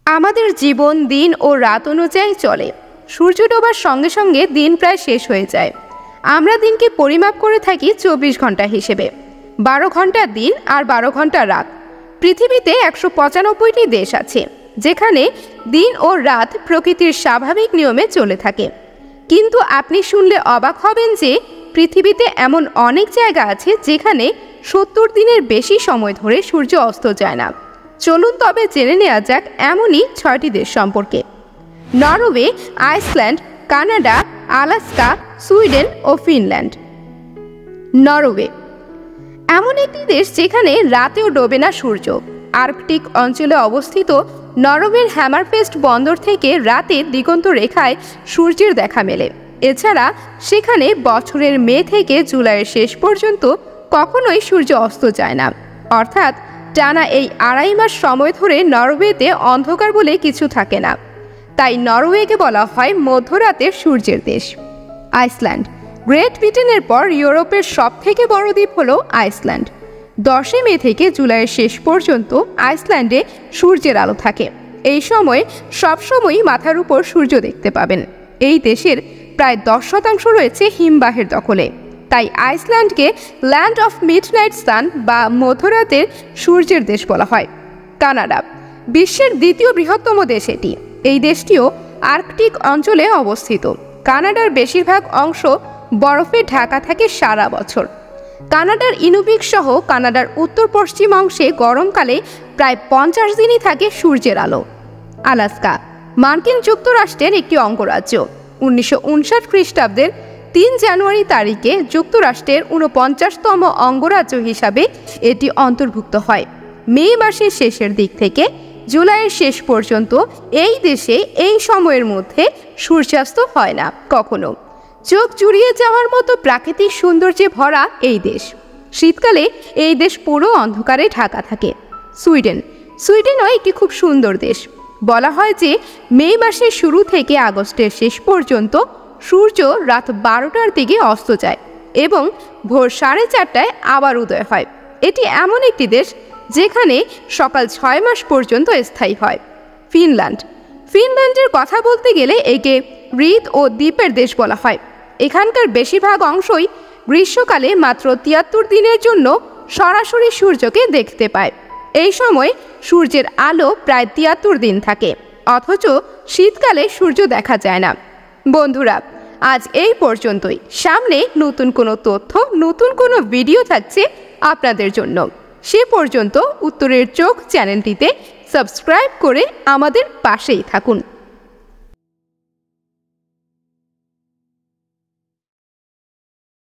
আমাদের জীবন দিন ও রাত অনুযায়ী চলে। সূর্য ডোবার সঙ্গে সঙ্গে দিন প্রায় শেষ হয়ে যায়। আমরা দিনকে পরিমাপ করে থাকি 24 ঘন্টা হিসেবে। 12 ঘন্টা দিন আর 12 ঘন্টা রাত। পৃথিবীতে 195টি দেশ আছে যেখানে দিন ও রাত প্রকৃতির স্বাভাবিক নিয়মে চলে থাকে। কিন্তু আপনি শুনলে অবাক হবেন যে পৃথিবীতে এমন অনেক জায়গা আছে যেখানে 70 দিনের বেশি সময় ধরে সূর্য অস্ত যায় না। চলুন তবে জেনে নেওয়া যাক এমনই 6টি দেশ সম্পর্কে। Norway, Iceland, Canada, Alaska, Sweden ও ফিনল্যান্ড। নরওয়ে এমন একটি দেশ যেখানে রাতেও ডোবে না সূর্য। আর্কটিক অঞ্চলে অবস্থিত নরওয়ের হ্যামারফেস্ট বন্দর থেকে রাতে দিগন্ত রেখায় সূর্যের দেখা মেলে। এছাড়া সেখানে বছরের মে থেকে জুলাইয়ের শেষ পর্যন্ত কখনোই সূর্য অস্ত যায় না। অর্থাৎ টানা এই 2.5 মাস সময় ধরে নরওয়েতে অন্ধকার বলে কিছু থাকে না। তাই নরওয়েকে বলা হয় মধ্যরাতের সূর্যের দেশ। আইসল্যান্ড গ্রেট ব্রিটেনের পর ইউরোপের সবথেকে বড় দ্বীপ হলো আইসল্যান্ড। 10 মে থেকে জুলাইয়ের শেষ পর্যন্ত আইসল্যান্ডে সূর্যের আলো থাকে। এই সময় সবসময়ই মাথার উপর সূর্য দেখতে পাবেন। এই দেশের প্রায় 10% রয়েছে হিমবাহের দখলে। তাই আইসল্যান্ডকে ল্যান্ড অফ মিডনাইট সান বা মধ্যরাতের সূর্যের দেশ বলা হয়। কানাডা বিশ্বের দ্বিতীয় বৃহত্তম দেশ এটি। এই দেশটিও আর্কটিক অঞ্চলে অবস্থিত। কানাডার বেশিরভাগ অংশ বরফে ঢাকা থাকে সারা বছর। কানাডার ইনুপিক সহ কানাডার উত্তর পশ্চিম অংশে গরমকালে প্রায় 50 দিনই থাকে সূর্যের আলো। আলাস্কা মার্কিন যুক্তরাষ্ট্রের একটি অঙ্গরাজ্য। 1959 খ্রিস্টাব্দের 3 জানুয়ারি তারিখে যুক্তরাষ্ট্রের 49তম অঙ্গরাজ্য হিসাবে এটি অন্তর্ভুক্ত হয়। মে মাসের শেষের দিক থেকে জুলাইয়ের শেষ পর্যন্ত এই দেশে এই সময়ের মধ্যে সূর্যাস্ত হয় না কখনো। চোখ জুড়িয়ে যাওয়ার মতো প্রাকৃতিক সৌন্দর্যে ভরা এই দেশ। শীতকালে এই দেশ পুরো অন্ধকারে ঢাকা থাকে। সুইডেনও একটি খুব সুন্দর দেশ। বলা হয় যে মে মাসের শুরু থেকে আগস্টের শেষ পর্যন্ত সূর্য রাত 12টার দিকে অস্ত যায় এবং ভোর 4:30টায় আবার উদয় হয়। এটি এমন একটি দেশ যেখানে সকাল 6 মাস পর্যন্ত স্থায়ী হয়। ফিনল্যান্ডের কথা বলতে গেলে একে হ্রদ ও দ্বীপের দেশ বলা হয়। এখানকার বেশিরভাগ অংশই গ্রীষ্মকালে মাত্র 73 দিনের জন্য সরাসরি সূর্যকে দেখতে পায়। এই সময় সূর্যের আলো প্রায় 73 দিন থাকে, অথচ শীতকালে সূর্য দেখা যায় না। বন্ধুরা, আজ এই পর্যন্তই। সামনে নতুন কোনো তথ্য, নতুন কোনো ভিডিও থাকছে আপনাদের জন্য। সে পর্যন্ত উত্তরের চোখ চ্যানেলটিতে সাবস্ক্রাইব করে আমাদের পাশেই থাকুন।